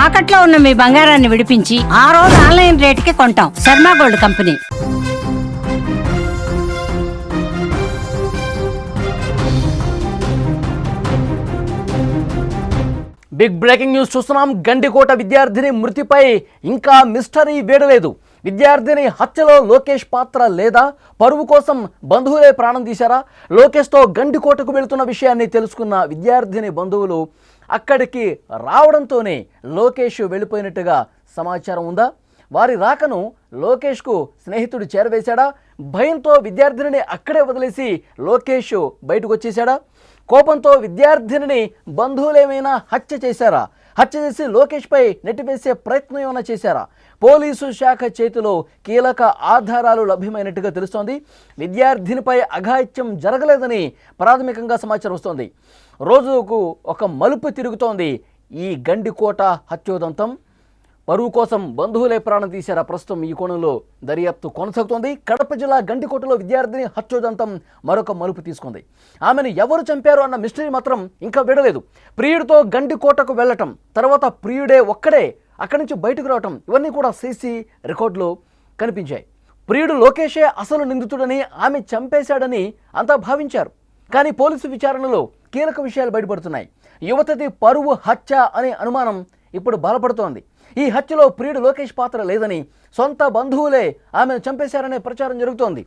తాకట్లో ఉన్న మీ బంగారాన్ని విడిపించి ఆ రోజు ఆన్లైన్ రేటుకి కొంటాం. Sharma gold company. Big breaking news చూస్తున్నాం. గండికోట విద్యార్థిని మృతిపై ఇంకా మిస్టరీ వీడలేదు. విద్యార్థిని హత్యలో లోకేష్ పాత్ర లేదా? పరువు కోసం బంధువులే ప్రాణం తీశారా? లోకేష్తో గండికోటకు వెళుతున్న విషయాన్ని తెలుసుకున్న విద్యార్థిని బంధువులు అక్కడికి రావడంతోనే లోకేష్ వెళ్ళిపోయినట్టుగా సమాచారం ఉందా? వారి రాకను లోకేష్కు స్నేహితుడు చేరవేశాడా? భయంతో విద్యార్థినిని అక్కడే వదిలేసి లోకేష్ బయటకు వచ్చేశాడా? కోపంతో విద్యార్థినిని బంధువులేమైనా హత్య చేశారా? హత్య చేసి లోకేష్పై నెట్టివేసే ప్రయత్నం ఏమైనా చేశారా? పోలీసు శాఖ చేతిలో కీలక ఆధారాలు లభ్యమైనట్టుగా తెలుస్తోంది. విద్యార్థినిపై అఘాయిత్యం జరగలేదని ప్రాథమికంగా సమాచారం వస్తోంది. రోజుకు ఒక మలుపు తిరుగుతోంది ఈ గండికోట హత్యోదంతం. పరువు కోసం బంధువులే ప్రాణం తీశారా? ప్రస్తుతం ఈ కోణంలో దర్యాప్తు కొనసాగుతోంది. కడప జిల్లా గండికోటలో విద్యార్థిని హత్యోదంతం మరొక మలుపు తీసుకుంది. ఆమెను ఎవరు చంపారు అన్న మిస్టరీ మాత్రం ఇంకా విడలేదు. ప్రియుడితో గండికోటకు వెళ్ళటం, తర్వాత ప్రియుడే ఒక్కడే అక్కడి నుంచి బయటకు రావటం, ఇవన్నీ కూడా సీసీ రికార్డులో కనిపించాయి. ప్రియుడు లోకేషే అసలు నిందితుడని, ఆమె చంపేశాడని అంతా భావించారు. కానీ పోలీసు విచారణలో కీలక విషయాలు బయటపడుతున్నాయి. యువతది పరువు హత్య అనే అనుమానం ఇప్పుడు బలపడుతోంది. ఈ హత్యలో ప్రియుడు లోకేష్ పాత్ర లేదని, సొంత బంధువులే ఆమెను చంపేశారనే ప్రచారం జరుగుతోంది.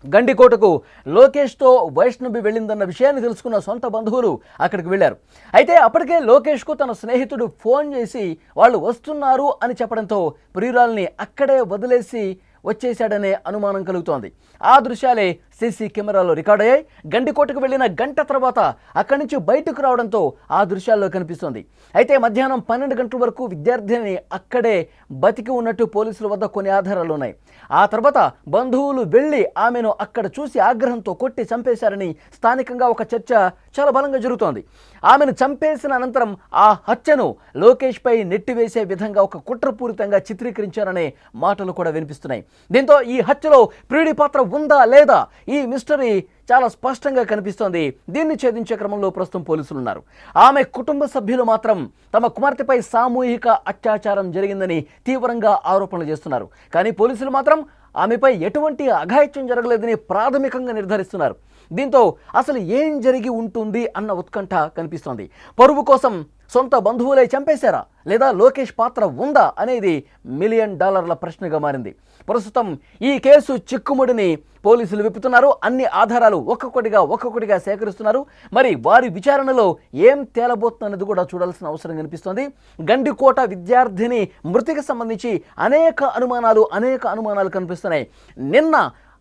గండికోటకు లోకేష్తో వైష్ణవి వెళ్ళిందన్న విషయాన్ని తెలుసుకున్న సొంత బంధువులు అక్కడికి వెళ్ళారు. అయితే అప్పటికే లోకేష్కు తన స్నేహితుడు ఫోన్ చేసి వాళ్ళు వస్తున్నారు అని చెప్పడంతో ప్రియురాల్ని అక్కడే వదిలేసి వచ్చేశాడనే అనుమానం కలుగుతోంది. ఆ దృశ్యాలే సీసీ కెమెరాలో రికార్డ్ అయ్యాయి. గండికోటకు వెళ్ళిన గంట తర్వాత అక్కడి నుంచి బయటకు రావడంతో ఆ దృశ్యాల్లో కనిపిస్తోంది. అయితే మధ్యాహ్నం 12 గంటల వరకు విద్యార్థిని అక్కడే బతికి ఉన్నట్టు పోలీసుల వద్ద కొన్ని ఆధారాలు ఉన్నాయి. ఆ తర్వాత బంధువులు వెళ్ళి ఆమెను అక్కడ చూసి ఆగ్రహంతో కొట్టి చంపేశారని స్థానికంగా ఒక చర్చ చాలా బలంగా జరుగుతోంది. ఆమెను చంపేసిన అనంతరం ఆ హత్యను లోకేష్పై నెట్టివేసే విధంగా ఒక కుట్రపూరితంగా చిత్రీకరించారనే మాటలు కూడా వినిపిస్తున్నాయి. దీంతో ఈ హత్యలో ప్రియుడి పాత్ర ఉందా లేదా? ఈ మిస్టరీ చాలా స్పష్టంగా కనిపిస్తోంది. దీన్ని ఛేదించే క్రమంలో ప్రస్తుతం పోలీసులు ఉన్నారు. ఆమె కుటుంబ సభ్యులు మాత్రం తమ కుమార్తెపై సామూహిక అత్యాచారం జరిగిందని తీవ్రంగా ఆరోపణలు చేస్తున్నారు. కానీ పోలీసులు మాత్రం ఆమెపై ఎటువంటి అఘాయిత్యం జరగలేదని ప్రాథమికంగా నిర్ధారిస్తున్నారు. దీంతో అసలు ఏం జరిగి ఉంటుంది అన్న ఉత్కంఠ కనిపిస్తోంది. పరువు కోసం సొంత బంధువులే చంపేశారా లేదా లోకేష్ పాత్ర ఉందా అనేది $1 మిలియన్ ప్రశ్నగా మారింది. ప్రస్తుతం ఈ కేసు చిక్కుముడిని పోలీసులు విప్పుతున్నారు. అన్ని ఆధారాలు ఒక్కొక్కటిగా సేకరిస్తున్నారు. మరి వారి విచారణలో ఏం తేలబోతుందనేది కూడా చూడాల్సిన అవసరం కనిపిస్తోంది. గండికోట విద్యార్థిని మృతికి సంబంధించి అనేక అనుమానాలు కనిపిస్తున్నాయి. నిన్న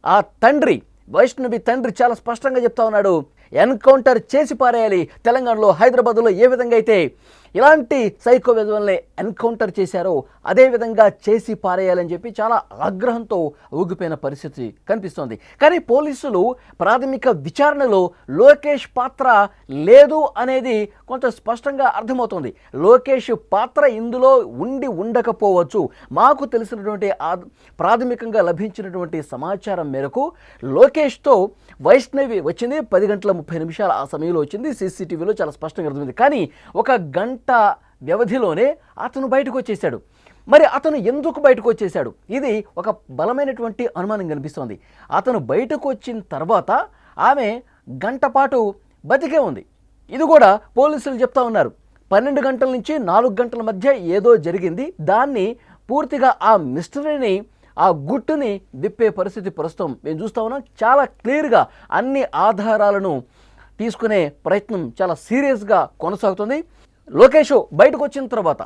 ఆ తండ్రి, వైష్ణవి తండ్రి చాలా స్పష్టంగా చెప్తా ఉన్నాడు, ఎన్కౌంటర్ చేసి పారేయాలి. తెలంగాణలో, హైదరాబాద్లో ఏ విధంగా అయితే ఇలాంటి సైకో విధుల్ని ఎన్కౌంటర్ చేశారో అదే విధంగా చేసి పారేయాలని చెప్పి చాలా ఆగ్రహంతో ఊగిపోయిన పరిస్థితి కనిపిస్తోంది. కానీ పోలీసులు ప్రాథమిక విచారణలో లోకేష్ పాత్ర లేదు అనేది కొంత స్పష్టంగా అర్థమవుతోంది. లోకేష్ పాత్ర ఇందులో ఉండకపోవచ్చు. మాకు తెలిసినటువంటి ప్రాథమికంగా లభించినటువంటి సమాచారం మేరకు లోకేష్తో వైష్ణవి వచ్చింది 10:30 ఆ సమయంలో వచ్చింది. సీసీటీవీలో చాలా స్పష్టంగా అర్థమైంది. కానీ ఒక గంట వ్యవధిలోనే అతను బయటకు వచ్చేసాడు. మరి అతను ఎందుకు బయటకు వచ్చేసాడు? ఇది ఒక బలమైనటువంటి అనుమానం కనిపిస్తోంది. అతను బయటకు వచ్చిన తర్వాత ఆమె గంట పాటు బతికే ఉంది. ఇది కూడా పోలీసులు చెప్తా ఉన్నారు. 12 గంటల నుంచి 4 గంటల మధ్య ఏదో జరిగింది. దాన్ని పూర్తిగా ఆ మిస్టరీని, ఆ గుట్టుని విప్పే పరిస్థితి ప్రస్తుతం మేము చూస్తూ ఉన్నాం. చాలా క్లియర్గా అన్ని ఆధారాలను తీసుకునే ప్రయత్నం చాలా సీరియస్గా కొనసాగుతుంది. లోకేష్ బయటకు వచ్చిన తర్వాత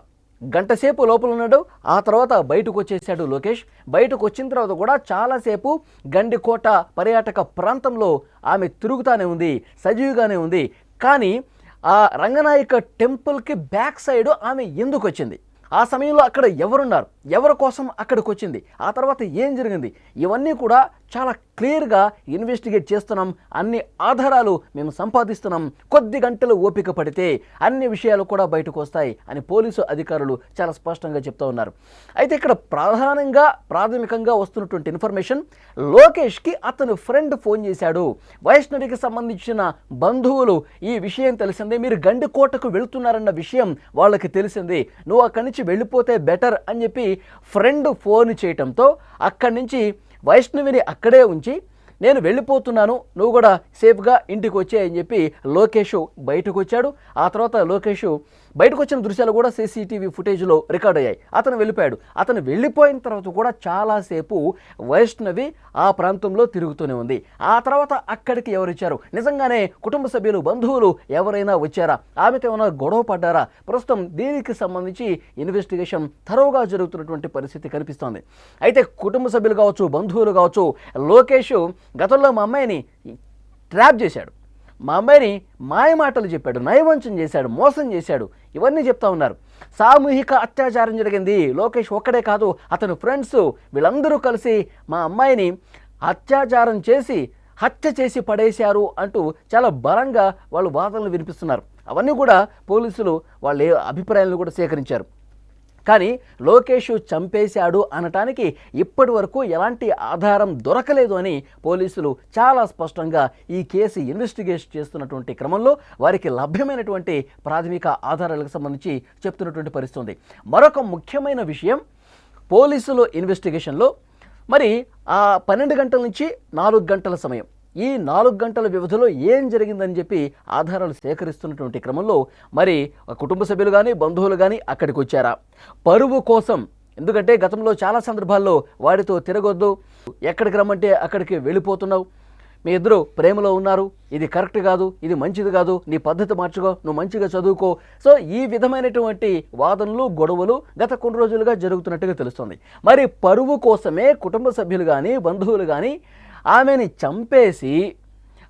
గంటసేపు లోపల ఉన్నాడు. ఆ తర్వాత బయటకు వచ్చేసాడు లోకేష్. బయటకు వచ్చిన తర్వాత కూడా చాలాసేపు గండికోట పర్యాటక ప్రాంతంలో ఆమె తిరుగుతూనే ఉంది, సజీవుగానే ఉంది. కానీ ఆ రంగనాయక టెంపుల్కి బ్యాక్ సైడ్ ఆమె ఎందుకు వచ్చింది? ఆ సమయంలో అక్కడ ఎవరున్నారు? ఎవరి కోసం అక్కడికి వచ్చింది? ఆ తర్వాత ఏం జరిగింది? ఇవన్నీ కూడా చాలా క్లియర్గా ఇన్వెస్టిగేట్ చేస్తున్నాం, అన్ని ఆధారాలు మేము సంపాదిస్తున్నాం, కొద్ది గంటలు ఓపిక పడితే అన్ని విషయాలు కూడా బయటకు వస్తాయి అని పోలీసు అధికారులు చాలా స్పష్టంగా చెప్తూ ఉన్నారు. అయితే ఇక్కడ ప్రాథమికంగా వస్తున్నటువంటి ఇన్ఫర్మేషన్, లోకేష్కి అతను ఫ్రెండ్ ఫోన్ చేశాడు, వైష్ణవికి సంబంధించిన బంధువులు ఈ విషయం తెలిసిందే, మీరు గండికోటకు వెళ్తున్నారన్న విషయం వాళ్ళకి తెలిసింది, నువ్వు అక్కడి నుంచి వెళ్ళిపోతే బెటర్ అని చెప్పి ఫ్రెండ్ ఫోన్ చేయటంతో అక్కడి నుంచి వైష్ణవిని అక్కడే ఉంచి నేను వెళ్ళిపోతున్నాను, నువ్వు కూడా సేఫ్గా ఇంటికి వచ్చాయని చెప్పి లోకేష్ బయటకు వచ్చాడు. ఆ తర్వాత లోకేష్ బయటకు వచ్చిన దృశ్యాలు కూడా సీసీటీవీ ఫుటేజ్లో రికార్డ్ అయ్యాయి. అతను వెళ్ళిపోయాడు. అతను వెళ్ళిపోయిన తర్వాత కూడా చాలాసేపు వైష్ణవి ఆ ప్రాంతంలో తిరుగుతూనే ఉంది. ఆ తర్వాత అక్కడికి ఎవరు వచ్చారు, నిజంగానే కుటుంబ సభ్యులు బంధువులు ఎవరైనా వచ్చారా, ఆమెతో ఏమైనా గొడవ పడ్డారా, ప్రస్తుతం దీనికి సంబంధించి ఇన్వెస్టిగేషన్ థరోగా జరుగుతున్నటువంటి పరిస్థితి కనిపిస్తోంది. అయితే కుటుంబ సభ్యులు కావచ్చు, బంధువులు కావచ్చు, లోకేష్ గతంలో మా అమ్మాయిని ట్రాప్ చేశాడు, మా అమ్మాయిని మాయమాటలు చెప్పాడు, నయవంచం చేశాడు, మోసం చేశాడు, ఇవన్నీ చెప్తా ఉన్నారు. సామూహిక అత్యాచారం జరిగింది, లోకేష్ ఒక్కడే కాదు అతని ఫ్రెండ్స్ వీళ్ళందరూ కలిసి మా అమ్మాయిని అత్యాచారం చేసి హత్య చేసి పడేశారు అంటూ చాలా బలంగా వాళ్ళు వాదనలు వినిపిస్తున్నారు. అవన్నీ కూడా పోలీసులు వాళ్ళ అభిప్రాయాలను కూడా సేకరించారు. కానీ లోకేష్ చంపేశాడు అనటానికి ఇప్పటి వరకు ఎలాంటి ఆధారం దొరకలేదు అని పోలీసులు చాలా స్పష్టంగా ఈ కేసు ఇన్వెస్టిగేషన్ చేస్తున్నటువంటి క్రమంలో వారికి లభ్యమైనటువంటి ప్రాథమిక ఆధారాలకు సంబంధించి చెప్తున్నటువంటి పరిస్థితి ఉంది. మరొక ముఖ్యమైన విషయం, పోలీసులు ఇన్వెస్టిగేషన్లో మరి ఆ 12 గంటల నుంచి 4 గంటల సమయం, ఈ 4 గంటల వ్యవధిలో ఏం జరిగిందని చెప్పి ఆధారాలు సేకరిస్తున్నటువంటి క్రమంలో మరి కుటుంబ సభ్యులు కానీ బంధువులు కానీ అక్కడికి వచ్చారా, పరువు కోసం, ఎందుకంటే గతంలో చాలా సందర్భాల్లో వాడితో తిరగొద్దు, ఎక్కడికి రమ్మంటే అక్కడికి వెళ్ళిపోతున్నావు, మీ ఇద్దరు ప్రేమలో ఉన్నారు, ఇది కరెక్ట్ కాదు, ఇది మంచిది కాదు, నీ పద్ధతి మార్చుకో, నువ్వు మంచిగా చదువుకో. సో ఈ విధమైనటువంటి వాదనలు గొడవలు గత కొన్ని రోజులుగా జరుగుతున్నట్టుగా తెలుస్తుంది. మరి పరువు కోసమే కుటుంబ సభ్యులు కానీ బంధువులు కానీ ఆమెని చంపేసి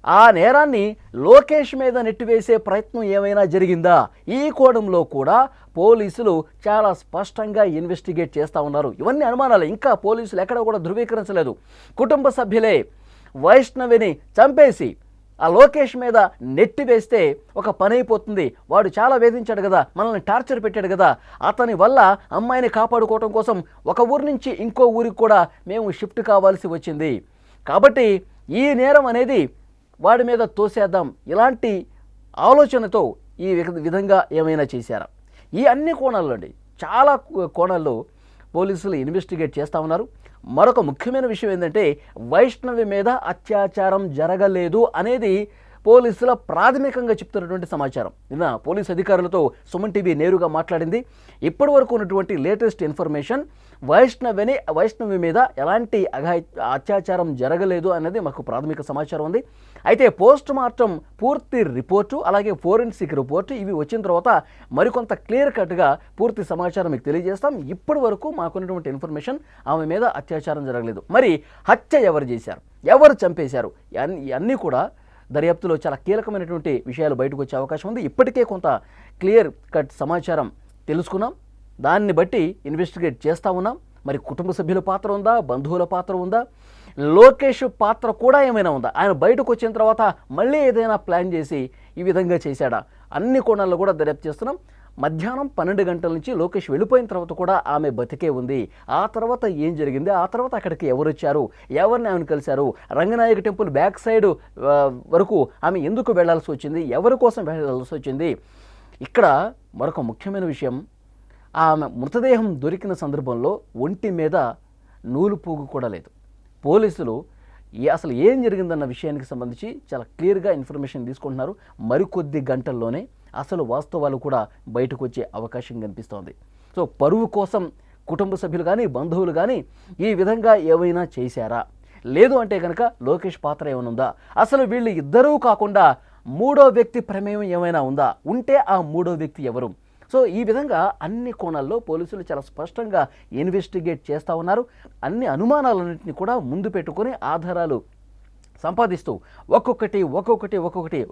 ఆ నేరాన్ని లోకేష్ మీద నెట్టివేసే ప్రయత్నం ఏమైనా జరిగిందా, ఈ కోణంలో కూడా పోలీసులు చాలా స్పష్టంగా ఇన్వెస్టిగేట్ చేస్తూ ఉన్నారు. ఇవన్నీ అనుమానాలు, ఇంకా పోలీసులు ఎక్కడ కూడా ధృవీకరించలేదు. కుటుంబ సభ్యులే వైష్ణవిని చంపేసి ఆ లోకేష్ మీద నెట్టివేస్తే ఒక పని అయిపోతుంది, వాడు చాలా వేధించాడు కదా, మనల్ని టార్చర్ పెట్టాడు కదా, అతని వల్ల అమ్మాయిని కాపాడుకోవడం కోసం ఒక ఊరి నుంచి ఇంకో ఊరికి కూడా మేము షిఫ్ట్ కావాల్సి వచ్చింది, కాబట్టి ఈ నేరం అనేది వాడి మీద తోసేద్దాం, ఇలాంటి ఆలోచనతో ఈ విధంగా ఏమైనా చేశారా, ఈ అన్ని కోణాల్లో అండి చాలా కోణాల్లో పోలీసులు ఇన్వెస్టిగేట్ చేస్తూ ఉన్నారు. మరొక ముఖ్యమైన విషయం ఏంటంటే, వైష్ణవి మీద అత్యాచారం జరగలేదు అనేది పోలీసుల ప్రాథమికంగా చెప్తున్నటువంటి సమాచారం. నిన్న పోలీసు అధికారులతో సుమన్ టీవీ నేరుగా మాట్లాడింది. ఇప్పటి వరకు ఉన్నటువంటి లేటెస్ట్ ఇన్ఫర్మేషన్, వైష్ణవి మీద ఎలాంటి అత్యాచారం జరగలేదు అనేది మాకు ప్రాథమిక సమాచారం ఉంది. అయితే పోస్ట్ మార్టం పూర్తి రిపోర్టు అలాగే ఫోరెన్సిక్ రిపోర్టు ఇవి వచ్చిన తర్వాత మరికొంత క్లియర్ కట్గా పూర్తి సమాచారం మీకు తెలియజేస్తాం. ఇప్పటి వరకు మాకున్నటువంటి ఇన్ఫర్మేషన్, ఆమె మీద అత్యాచారం జరగలేదు. మరి హత్య ఎవరు చేశారు, ఎవరు చంపేశారు, ఇవన్నీ కూడా దర్యాప్తులో చాలా కీలకమైనటువంటి విషయాలు బయటకు వచ్చే అవకాశం ఉంది. ఇప్పటికే కొంత క్లియర్ కట్ సమాచారం తెలుసుకున్నాం, దాన్ని బట్టి ఇన్వెస్టిగేట్ చేస్తూ ఉన్నాం. మరి కుటుంబ సభ్యుల పాత్ర ఉందా, బంధువుల పాత్ర ఉందా, లోకేష్ పాత్ర కూడా ఏమైనా ఉందా, ఆయన బయటకు వచ్చిన తర్వాత మళ్ళీ ఏదైనా ప్లాన్ చేసి ఈ విధంగా చేశాడా, అన్ని కోణాల్లో కూడా దర్యాప్తు చేస్తున్నాం. మధ్యాహ్నం 12 గంటల నుంచి లోకేష్ వెళ్ళిపోయిన తర్వాత కూడా ఆమె బతికే ఉంది. ఆ తర్వాత ఏం జరిగింది, ఆ తర్వాత అక్కడికి ఎవరు వచ్చారు, ఎవరిని ఆమెను కలిశారు, రంగనాయక టెంపుల్ బ్యాక్ సైడ్ వరకు ఆమె ఎందుకు వెళ్లాల్సి వచ్చింది, ఎవరి కోసం వెళ్లాల్సి వచ్చింది. ఇక్కడ మరొక ముఖ్యమైన విషయం, ఆమె మృతదేహం దొరికిన సందర్భంలో ఒంటి మీద నూలు పోగు కూడా లేదు. పోలీసులు అసలు ఏం జరిగిందన్న విషయానికి సంబంధించి చాలా క్లియర్గా ఇన్ఫర్మేషన్ తీసుకుంటున్నారు. మరికొద్ది గంటల్లోనే అసలు వాస్తవాలు కూడా బయటకు వచ్చే అవకాశం కనిపిస్తోంది. సో పరువు కోసం కుటుంబ సభ్యులు కానీ బంధువులు కానీ ఈ విధంగా ఏమైనా చేశారా, లేదు అంటే కనుక లోకేష్ పాత్ర ఏమైనా ఉందా, అసలు వీళ్ళు ఇద్దరూ కాకుండా మూడో వ్యక్తి ప్రమేయం ఏమైనా ఉందా, ఉంటే ఆ మూడో వ్యక్తి ఎవరు. సో ఈ విధంగా అన్ని కోణాల్లో పోలీసులు చాలా స్పష్టంగా ఇన్వెస్టిగేట్ చేస్తూ ఉన్నారు. అన్ని అనుమానాలన్నింటినీ కూడా ముందు పెట్టుకొని ఆధారాలు సంపాదిస్తూ ఒక్కొక్కటి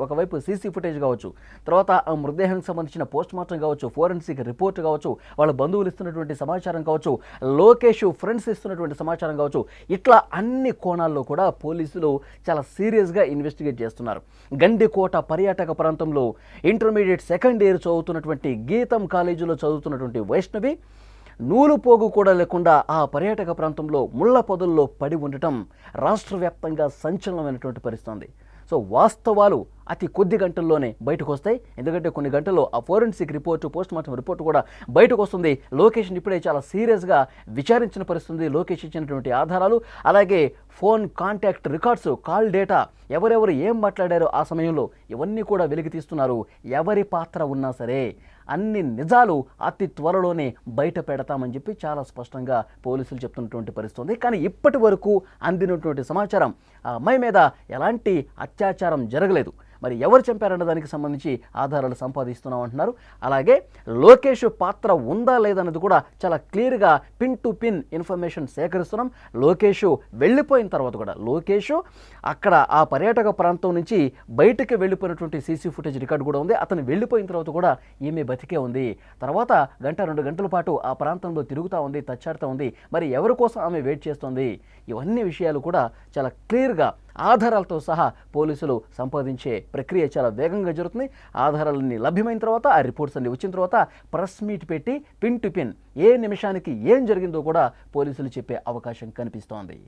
ఒకవైపు సీసీ ఫుటేజ్ కావచ్చు, తర్వాత ఆ మృతదేహానికి సంబంధించిన పోస్ట్ మార్టం కావచ్చు, ఫోరెన్సిక్ రిపోర్ట్ కావచ్చు, వాళ్ళ బంధువులు ఇస్తున్నటువంటి సమాచారం కావచ్చు, లోకేష్ ఫ్రెండ్స్ ఇస్తున్నటువంటి సమాచారం కావచ్చు, ఇట్లా అన్ని కోణాల్లో కూడా పోలీసులు చాలా సీరియస్గా ఇన్వెస్టిగేట్ చేస్తున్నారు. గండికోట పర్యాటక ప్రాంతంలో ఇంటర్మీడియట్ సెకండ్ ఇయర్ చదువుతున్నటువంటి గీతం కాలేజీలో చదువుతున్నటువంటి వైష్ణవి నూలు పోగు కూడా లేకుండా ఆ పర్యాటక ప్రాంతంలో ముళ్ళ పొదల్లో పడి ఉండటం రాష్ట్ర వ్యాప్తంగా సంచలనమైనటువంటి పరిస్థితి. సో వాస్తవాలు అతి కొద్ది గంటల్లోనే బయటకు వస్తాయి. ఎందుకంటే కొన్ని గంటల్లో ఆ forensic report, post mortem report కూడా బయటకు వస్తుంది. లోకేష్ని ఇప్పుడే చాలా సీరియస్గా విచారించిన పరిస్థితి. లోకేష్ ఇచ్చినటువంటి ఆధారాలు, అలాగే phone contact records, call data, ఎవరెవరు ఏం మాట్లాడారో ఆ సమయంలో ఇవన్నీ కూడా వెలికి తీస్తున్నారు. ఎవరి పాత్ర ఉన్నా సరే అన్ని నిజాలు అతి త్వరలోనే బయట పెడతామని చెప్పి చాలా స్పష్టంగా పోలీసులు చెప్తున్నటువంటి పరిస్థితి. కానీ ఇప్పటి వరకు అందినటువంటి సమాచారం ఆ అమ్మాయి మీద ఎలాంటి అత్యాచారం జరగలేదు. మరి ఎవరు చంపారన్న దానికి సంబంధించి ఆధారాలు సంపాదిస్తున్నాం అంటున్నారు. అలాగే లోకేష్ పాత్ర ఉందా లేదన్నది కూడా చాలా క్లియర్గా పిన్ టు పిన్ ఇన్ఫర్మేషన్ సేకరిస్తున్నాం. లోకేష్ వెళ్ళిపోయిన తర్వాత కూడా, లోకేష్ అక్కడ ఆ పర్యాటక ప్రాంతం నుంచి బయటకు వెళ్ళిపోయినటువంటి సీసీ ఫుటేజ్ రికార్డు కూడా ఉంది. అతను వెళ్ళిపోయిన తర్వాత కూడా ఈమె బతికే ఉంది. తర్వాత 1-2 గంటల పాటు ఆ ప్రాంతంలో తిరుగుతూ ఉంది, తచ్చాడుతూ ఉంది. మరి ఎవరి కోసం ఆమె వెయిట్ చేస్తుంది? ఇవన్నీ విషయాలు కూడా చాలా క్లియర్గా ఆధారాలతో సహా పోలీసులు సంపాదించే ప్రక్రియ చాలా వేగంగా జరుగుతుంది. ఆధారాలన్నీ లభ్యమైన తర్వాత, ఆ రిపోర్ట్స్ అన్ని వచ్చిన తర్వాత ప్రెస్ మీట్ పెట్టి పిన్ టు పిన్ ఏ నిమిషానికి ఏం జరిగిందో కూడా పోలీసులు చెప్పే అవకాశం కనిపిస్తోంది.